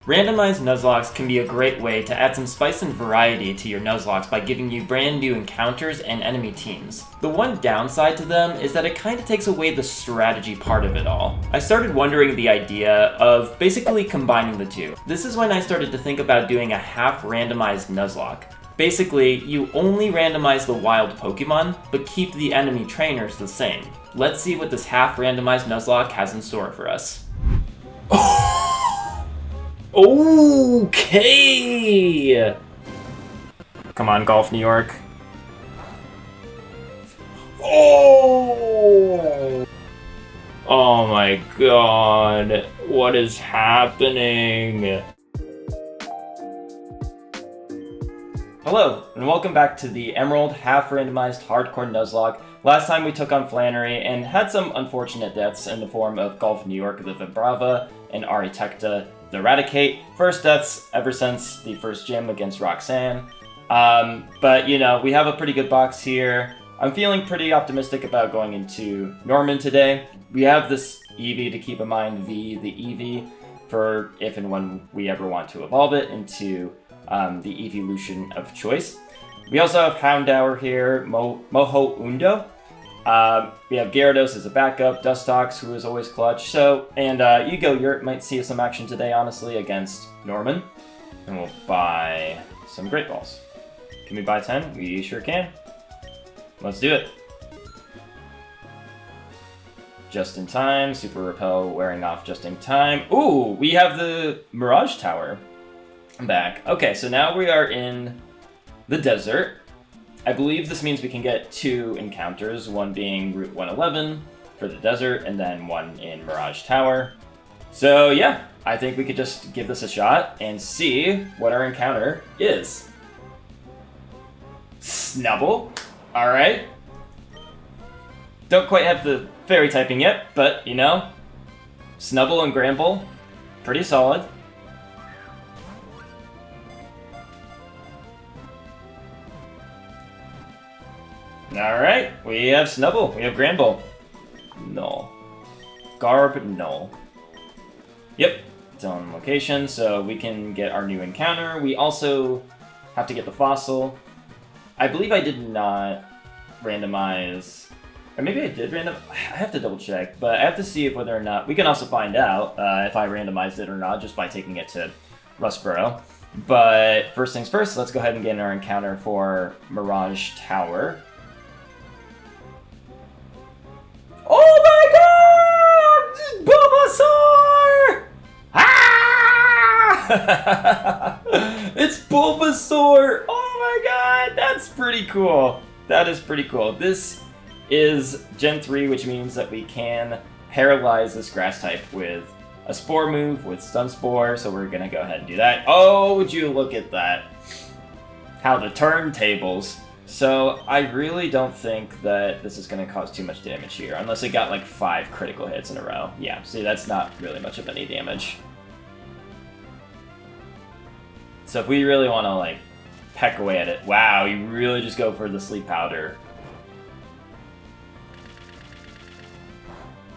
Randomized Nuzlocke can be a great way to add some spice and variety to your Nuzlocke by giving you brand new encounters and enemy teams. The one downside to them is that it kind of takes away the strategy part of it all. I started wondering the idea of basically combining the two. This is when I started to think about doing a half-randomized Nuzlocke. Basically, you only randomize the wild Pokémon, but keep the enemy trainers the same. Let's see what this half-randomized Nuzlocke has in store for us. Okay! Come on, Golf New York. Oh! Oh my god. What is happening? Hello, and welcome back to the Emerald Half-Randomized Hardcore Nuzlocke. Last time we took on Flannery and had some unfortunate deaths in the form of Golf New York, the Vibrava, and Architecta, the Eradicate. First deaths ever since the first gym against Roxanne. But, you know, we have a pretty good box here. I'm feeling pretty optimistic about going into Norman today. We have this Eevee to keep in mind, the Eevee, for if and when we ever want to evolve it into the evolution of choice. We also have Houndour here, Moho Undo. We have Gyarados as a backup, Dustox, who is always clutch. So, and Ego Yurt might see some action today, honestly, against Norman. And we'll buy some Great Balls. Can we buy 10? We sure can. Let's do it. Just in time, Super Repel wearing off just in time. Ooh, we have the Mirage Tower back. Okay, so now we are in the desert. I believe this means we can get 2 encounters, one being Route 111 for the desert, and then one in Mirage Tower. So yeah, I think we could just give this a shot and see what our encounter is. Snubble. Alright. Don't quite have the fairy typing yet, but, you know, Snubble and Gramble, pretty solid. Alright, we have Snubble, we have Gramble. No. Garb, no. Yep, it's on location, so we can get our new encounter. We also have to get the fossil. I believe I did not randomize, or maybe I did I have to double check, but I have to see if whether or not, we can also find out if I randomized it or not just by taking it to Rustboro. But first things first, let's go ahead and get our encounter for Mirage Tower. Oh my god! Bulbasaur! Ah! It's Bulbasaur! Oh my god! That's pretty cool. That is pretty cool. This is Gen 3, which means that we can paralyze this grass type with a Spore move, with Stun Spore, so we're gonna go ahead and do that. Oh, would you look at that. How the turntables. So, I really don't think that this is going to cause too much damage here, unless it got like 5 critical hits in a row. Yeah, see, that's not really much of any damage. So if we really want to, like, peck away at it, wow, you really just go for the Sleep Powder.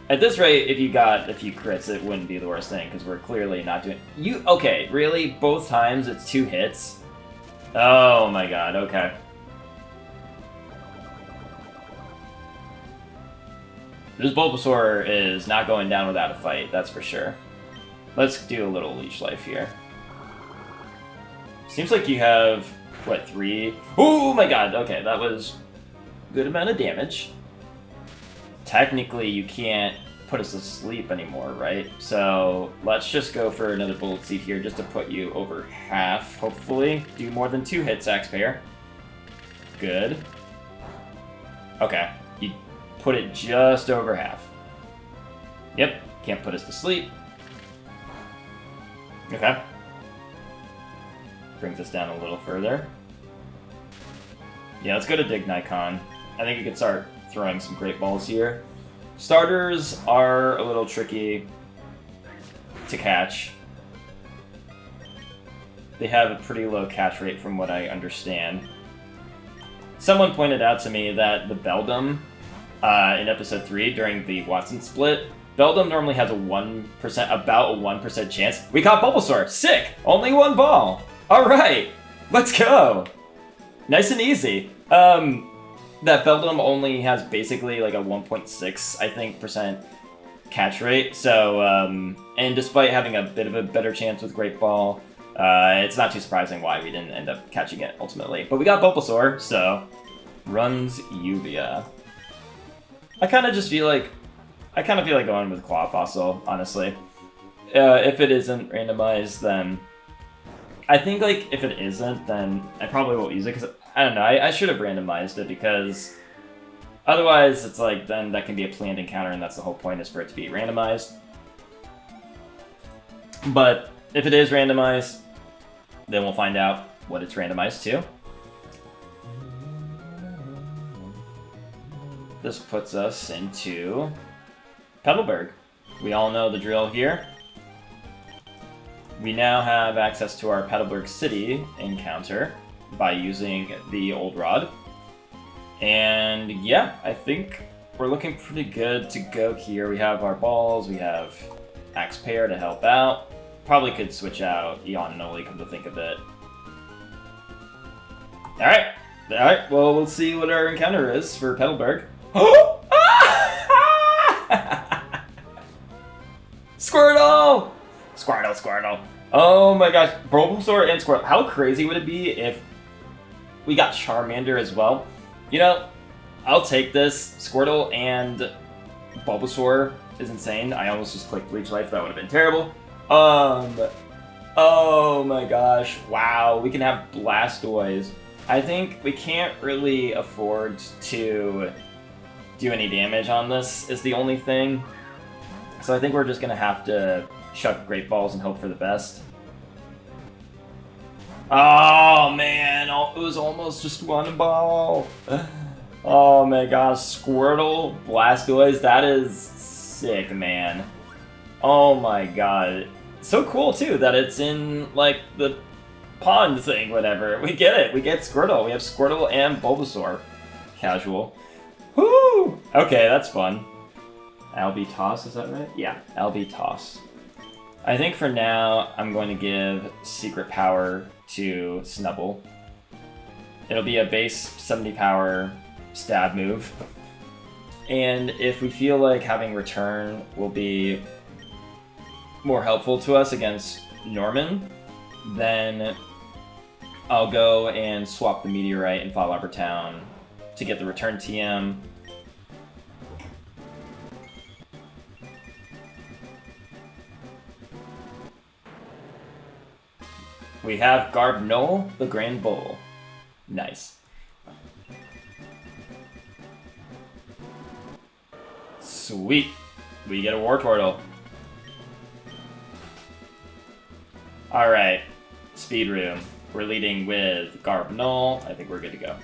At this rate, if you got a few crits, it wouldn't be the worst thing, because we're clearly not doing... Okay, really? Both times it's 2 hits? Oh my god, okay. This Bulbasaur is not going down without a fight, that's for sure. Let's do a little Leech Life here. Seems like you have, what, 3? Oh my god, okay, that was a good amount of damage. Technically, you can't put us to sleep anymore, right? So, let's just go for another Bullet Seed here, just to put you over half, hopefully. Do more than 2 hits, Axpayer. Good. Okay. Put it just over half. Yep, can't put us to sleep. Okay. Brings us down a little further. Yeah, let's go to Dignikon. I think you can start throwing some Great Balls here. Starters are a little tricky to catch. They have a pretty low catch rate from what I understand. Someone pointed out to me that the Beldum in episode 3 during the Watson split Beldum normally has a 1%, about a 1% chance. We caught Bulbasaur. Sick! Only one ball. All right, let's go. Nice and easy. That Beldum only has basically like a 1.6, I think, percent catch rate. So, and despite having a bit of a better chance with Great Ball, it's not too surprising why we didn't end up catching it ultimately. But we got Bulbasaur, so runs Uvia. I kind of feel like going with Claw Fossil, honestly. If it isn't randomized, then I think like if it isn't, then I probably won't use it because I don't know. I should have randomized it because otherwise it's like then that can be a planned encounter, and that's the whole point is for it to be randomized. But if it is randomized, then we'll find out what it's randomized to. This puts us into Petalburg. We all know the drill here. We now have access to our Petalburg City encounter by using the Old Rod. And yeah, I think we're looking pretty good to go here. We have our balls, we have Axe Pair to help out. Probably could switch out Eon and Oli, come to think of it. Alright, well, we'll see what our encounter is for Petalburg. Squirtle! Squirtle. Oh my gosh, Bulbasaur and Squirtle. How crazy would it be if we got Charmander as well? You know, I'll take this. Squirtle and Bulbasaur is insane. I almost just clicked Leech Life. That would have been terrible. Oh my gosh. Wow, we can have Blastoise. I think we can't really afford to do any damage on this is the only thing. So I think we're just going to have to chuck Great Balls and hope for the best. Oh man, it was almost just one ball. Oh my gosh, Squirtle, Blastoise, that is sick, man. Oh my god. So cool too that it's in like the pond thing, whatever. We get it, we get Squirtle. We have Squirtle and Bulbasaur. Casual. Woo! Okay, that's fun. Albi-Toss, is that right? Yeah, Albi-Toss. I think for now, I'm going to give Secret Power to Snubbull. It'll be a base 70 power stab move. And if we feel like having Return will be more helpful to us against Norman, then I'll go and swap the Meteorite in Fall Arbor Town to get the Return TM. We have Garbnol, the Grand Bull. Nice. Sweet. We get a Wartortle. Alright. Speed Room. We're leading with Garbnol. I think we're good to go.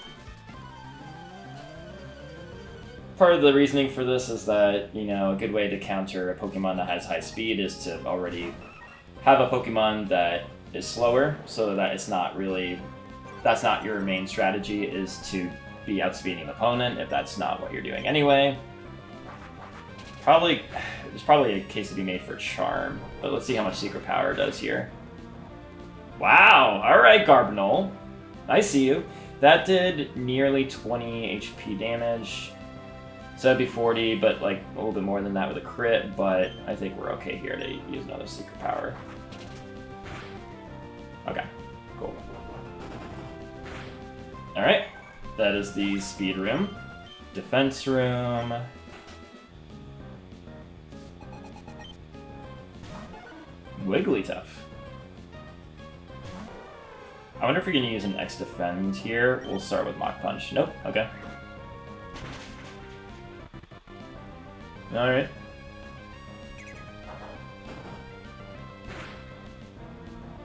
Part of the reasoning for this is that, you know, a good way to counter a Pokemon that has high speed is to already have a Pokemon that is slower, so that it's not really, that's not your main strategy, is to be outspeeding the opponent if that's not what you're doing anyway. There's probably a case to be made for Charm, but let's see how much Secret Power does here. Wow, alright Garbnol, I see you. That did nearly 20 HP damage, so that'd be 40, but like a little bit more than that with a crit, but I think we're okay here to use another Secret Power. Okay, cool. Alright, that is the Speed Room. Defense Room. Wigglytuff. I wonder if we're going to use an X Defend here. We'll start with Mach Punch. Nope, okay. Alright.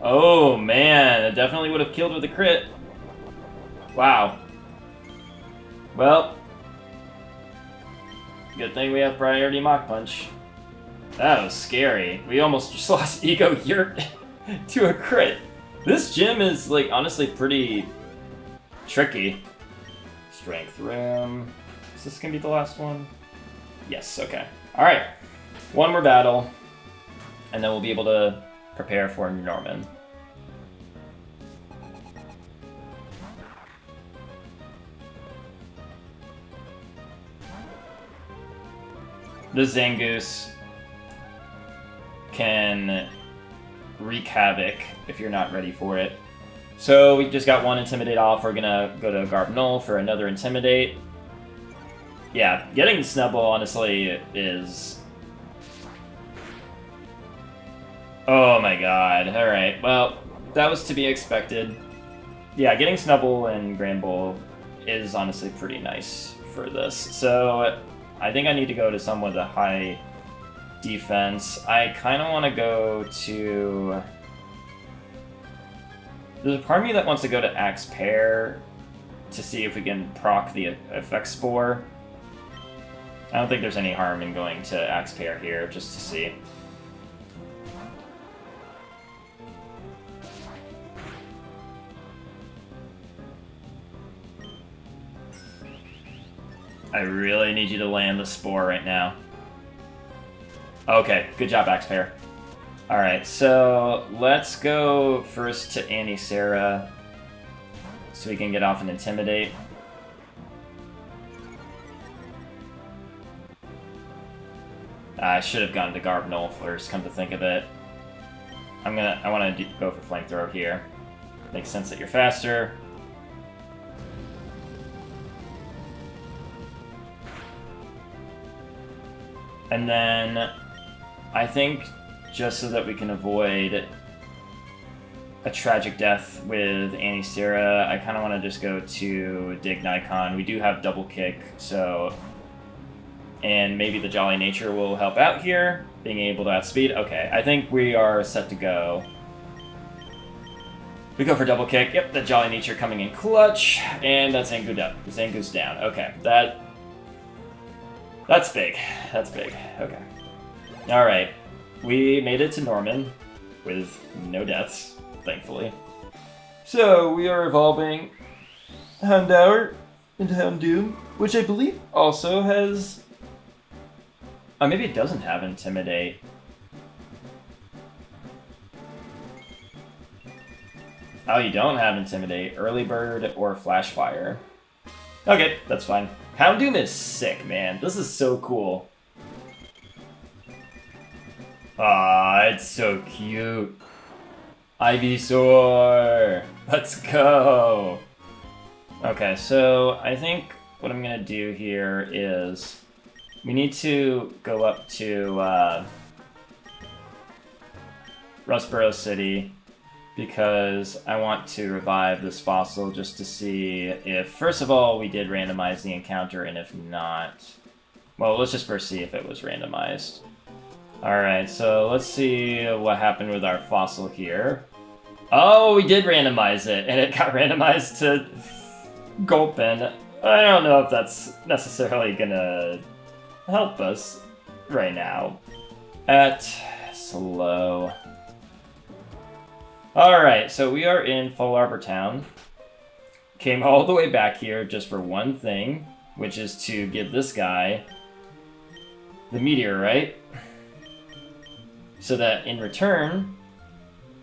Oh man, it definitely would have killed with a crit. Wow. Well, good thing we have priority Mach Punch. That was scary. We almost just lost Ego Yurt to a crit. This gym is, like, honestly pretty tricky. Strength Room. Is this gonna be the last one? Yes, okay. Alright. One more battle, and then we'll be able to prepare for Norman. This Zangoose can wreak havoc if you're not ready for it. So we just got one Intimidate off. We're gonna go to Garbnull for another Intimidate. Yeah, getting Snubbull honestly is... Oh my god. Alright, well, that was to be expected. Yeah, getting Snubbull and Granbull is honestly pretty nice for this. So I think I need to go to someone with a high defense. I kind of want to go to... There's a part of me that wants to go to Axe Pear to see if we can proc the Effect Spore. I don't think there's any harm in going to Axe Pear here, just to see. I really need you to land the Spore right now. Okay, good job, Axe Pear. Alright, so let's go first to Annie Sarah so we can get off and Intimidate. I should have gone to Garbnull first, come to think of it. I want to go for Flamethrower here. Makes sense that you're faster. And then I think just so that we can avoid a tragic death with Annie Sarah, I kind of want to just go to Dignicon. We do have double kick, so... And maybe the Jolly Nature will help out here, being able to outspeed. Okay, I think we are set to go. We go for double kick. Yep, the Jolly Nature coming in clutch, and that's Zangoose down. Okay, that's big. That's big. Okay. All right. We made it to Norman with no deaths, thankfully. So we are evolving Houndour into Houndoom, which I believe also has... Oh, maybe it doesn't have Intimidate. Oh, you don't have Intimidate. Early Bird or Flash Fire. Okay, that's fine. Houndoom is sick, man. This is so cool. Ah, it's so cute. Ivysaur! Let's go! Okay, so I think what I'm gonna do here is we need to go up to Rustboro City because I want to revive this fossil just to see if, first of all, we did randomize the encounter, and if not, well, let's just first see if it was randomized. Alright, so let's see what happened with our fossil here. Oh, we did randomize it, and it got randomized to Gulpin. I don't know if that's necessarily gonna help us right now. Slow. Alright, so we are in Fall Arbor Town. Came all the way back here just for one thing, which is to give this guy the meteorite, so that in return,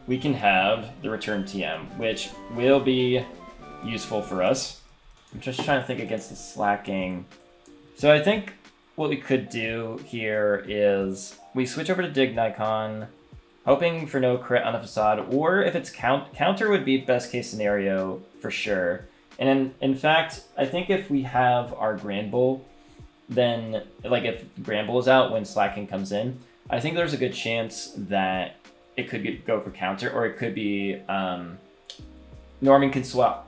we can have the return TM, which will be useful for us. I'm just trying to think against the slacking. So I think what we could do here is we switch over to Dignicon, hoping for no crit on a facade, or if it's counter would be best case scenario for sure. And in fact, I think if we have our Granbull, then like if Granbull is out when slacking comes in, I think there's a good chance that it could go for counter, or it could be Norman can swap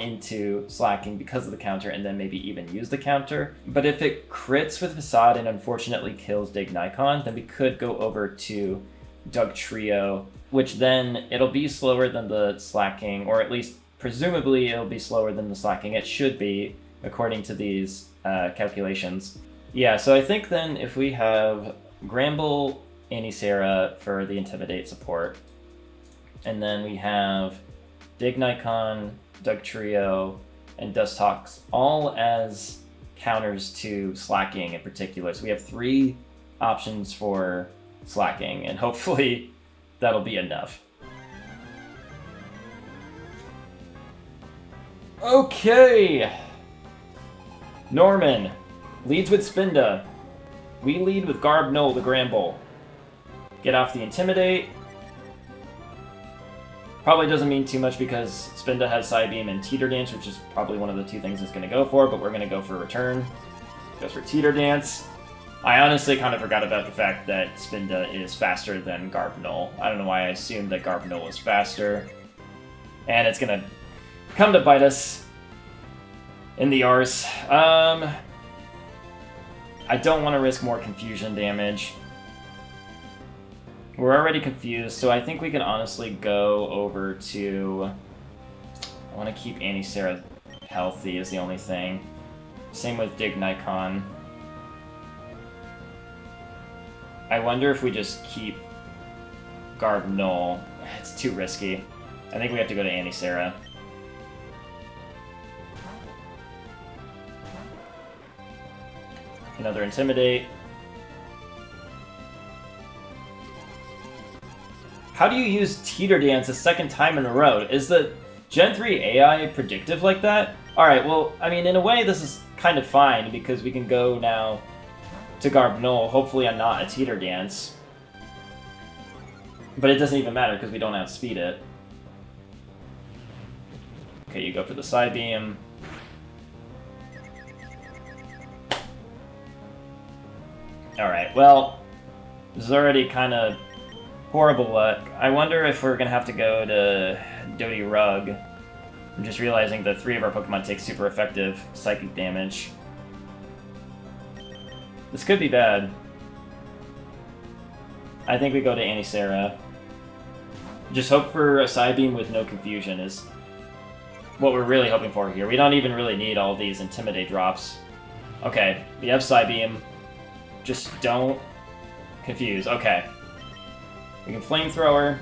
into slacking because of the counter and then maybe even use the counter. But if it crits with Facade and unfortunately kills Dignicon, then we could go over to Dugtrio, which then it'll be slower than the slacking, or at least presumably it'll be slower than the slacking. It should be, according to these calculations. Yeah, so I think then if we have Granbull, Annie Sarah for the Intimidate support, and then we have Dignicon, Dugtrio, and Dustox all as counters to slacking in particular. So we have three options for slacking, and hopefully that'll be enough. Okay! Norman leads with Spinda. We lead with Garbnull the Gramble. Get off the Intimidate. Probably doesn't mean too much because Spinda has Psybeam and Teeter Dance, which is probably one of the two things it's going to go for, but we're going to go for Return. Goes for Teeter Dance. I honestly kind of forgot about the fact that Spinda is faster than Garbnull. I don't know why I assumed that Garbnull was faster. And it's going to come to bite us in the arse. I don't want to risk more confusion damage. We're already confused, so I think we can honestly go over to... I want to keep Annie-Sarah healthy is the only thing. Same with Dignikon. I wonder if we just keep Garbnull. It's too risky. I think we have to go to Annie-Sarah. Another Intimidate. How do you use Teeter Dance a second time in a row? Is the Gen 3 AI predictive like that? Alright, well, I mean, in a way, this is kind of fine, because we can go now to Garbnull. Hopefully I'm not a Teeter Dance. But it doesn't even matter, because we don't outspeed it. Okay, you go for the Psybeam. Alright, well, this is already kind of horrible luck. I wonder if we're going to have to go to Dodie Rug. I'm just realizing that 3 of our Pokemon take super effective psychic damage. This could be bad. I think we go to Annie-Sarah. Just hope for a Psybeam with no confusion is what we're really hoping for here. We don't even really need all these Intimidate drops. Okay, we have Psybeam. Just don't confuse. Okay. We can Flamethrower.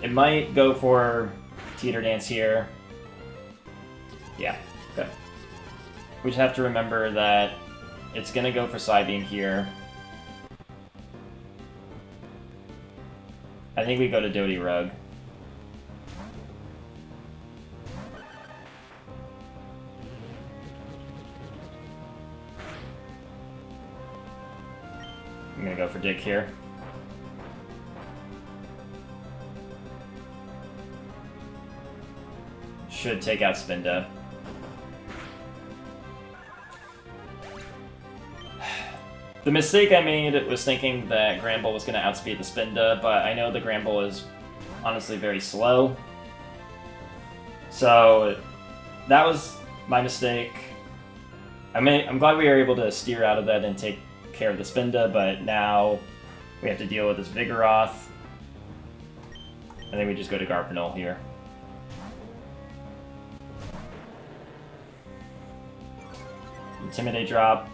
It might go for Teeter Dance here. Yeah, okay. We just have to remember that it's going to go for Psybeam here. I think we go to Dodie Rug. I'm going to go for Dick here. Should take out Spinda. The mistake I made was thinking that Gramble was going to outspeed the Spinda, but I know the Gramble is honestly very slow. So that was my mistake. I'm glad we were able to steer out of that and take care of the Spinda, but now we have to deal with this Vigoroth. I think we just go to Garbnull here. Intimidate drop.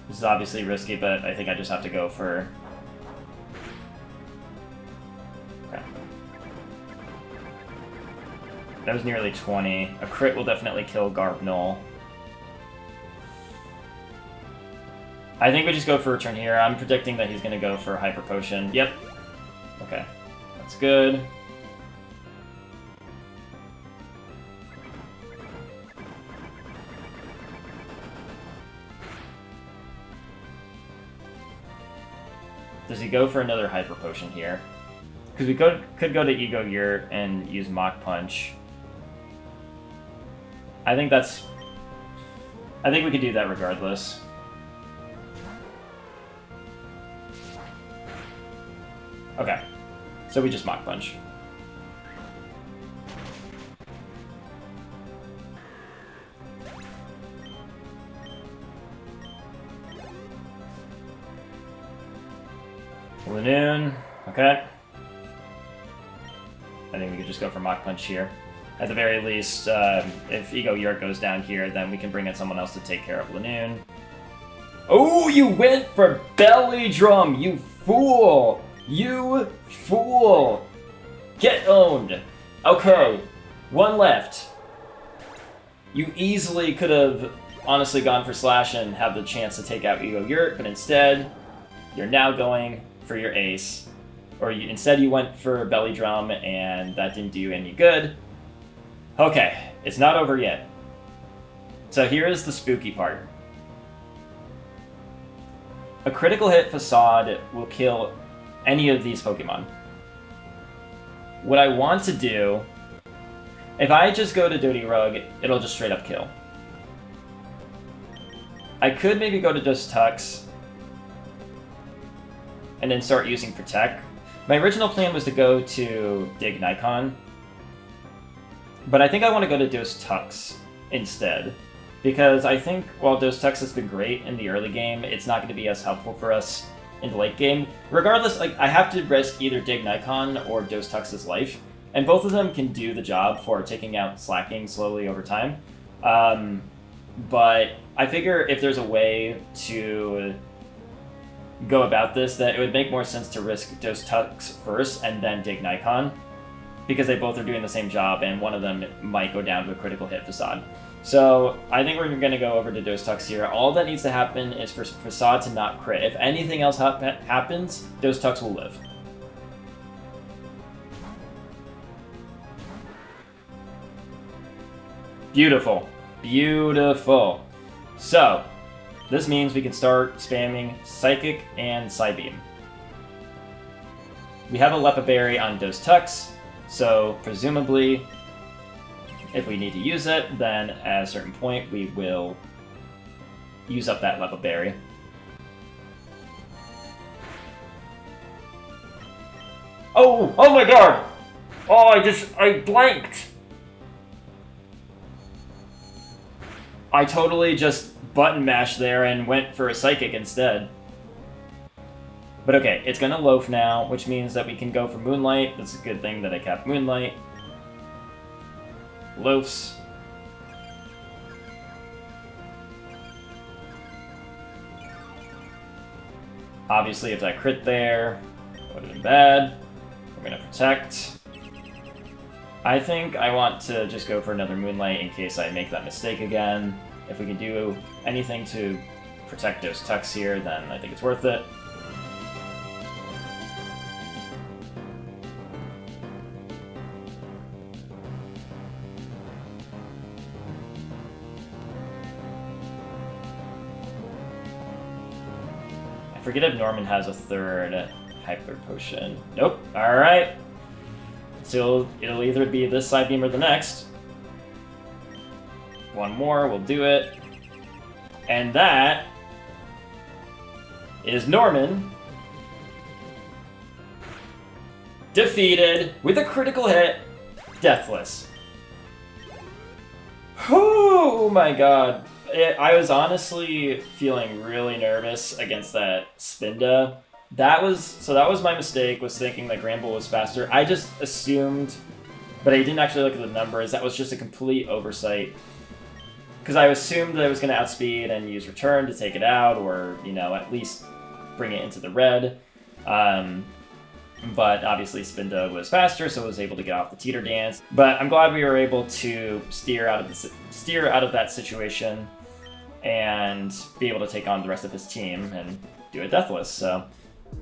This is obviously risky, but I think I just have to go for... Okay. That was nearly 20. A crit will definitely kill Garbnull. I think we just go for Return here. I'm predicting that he's going to go for Hyper Potion. Yep. Okay. That's good. Does he go for another Hyper Potion here? Because we could go to Ego Yurt and use Mach Punch. I think we could do that regardless. Okay, so we just Mach Punch. Lanoon, okay. I think we could just go for Mach Punch here. At the very least, if Ego Yurt goes down here, then we can bring in someone else to take care of Lanoon. Oh, you went for Belly Drum, you fool! You fool! Get owned! Okay, one left. You easily could have honestly gone for Slash and have the chance to take out Ego Yurt, but instead, you're now going for your ace. Or instead you went for Belly Drum, and that didn't do you any good. Okay, it's not over yet. So here is the spooky part. A critical hit Facade will kill any of these Pokemon. What I want to do, if I just go to Dodirug, it'll just straight up kill. I could maybe go to Dostux and then start using Protect. My original plan was to go to Dig Nikon, but I think I want to go to Dostux instead. Because I think while Dostux has been great in the early game, it's not going to be as helpful for us in the late game. Regardless, like, I have to risk either Dig Nikon or Dostux's life, and both of them can do the job for taking out Slacking slowly over time. But I figure if there's a way to go about this, that it would make more sense to risk Dostux first and then Dig Nikon, because they both are doing the same job, and one of them might go down to a critical hit Facade. So I think we're going to go over to Dostux here. All that needs to happen is for Facade to not crit. If anything else happens, Dostux will live. Beautiful. Beautiful. So, this means we can start spamming Psychic and Psybeam. We have a Lepa Berry on Dostux, so presumably if we need to use it, then at a certain point we will use up that Lepa Berry. Oh! Oh my god! Oh, I blanked! I totally just button mashed there and went for a Psychic instead. But okay, it's gonna loaf now, which means that we can go for Moonlight. That's a good thing that I kept Moonlight. Loafs. Obviously, if that crit there, would have been bad. We're gonna Protect. I think I want to just go for another Moonlight in case I make that mistake again. If we can do anything to protect Dostux here, then I think it's worth it. I forget if Norman has a third Hyper Potion. Nope. Alright. So it'll either be this Psybeam or the next. One more, we'll do it. And that is Norman defeated with a critical hit, deathless. Oh my god. I was honestly feeling really nervous against that Spinda. That was my mistake, was thinking that Granbull was faster. I just assumed, but I didn't actually look at the numbers. That was just a complete oversight. Because I assumed that I was going to outspeed and use Return to take it out, or, you know, at least bring it into the red. But obviously Spinda was faster, so I was able to get off the Teeter Dance. But I'm glad we were able to steer out of that situation and be able to take on the rest of his team and do it deathless. So,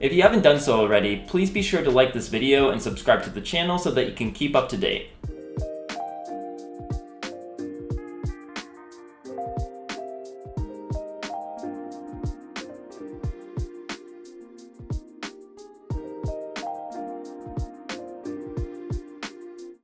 if you haven't done so already, please be sure to like this video and subscribe to the channel so that you can keep up to date.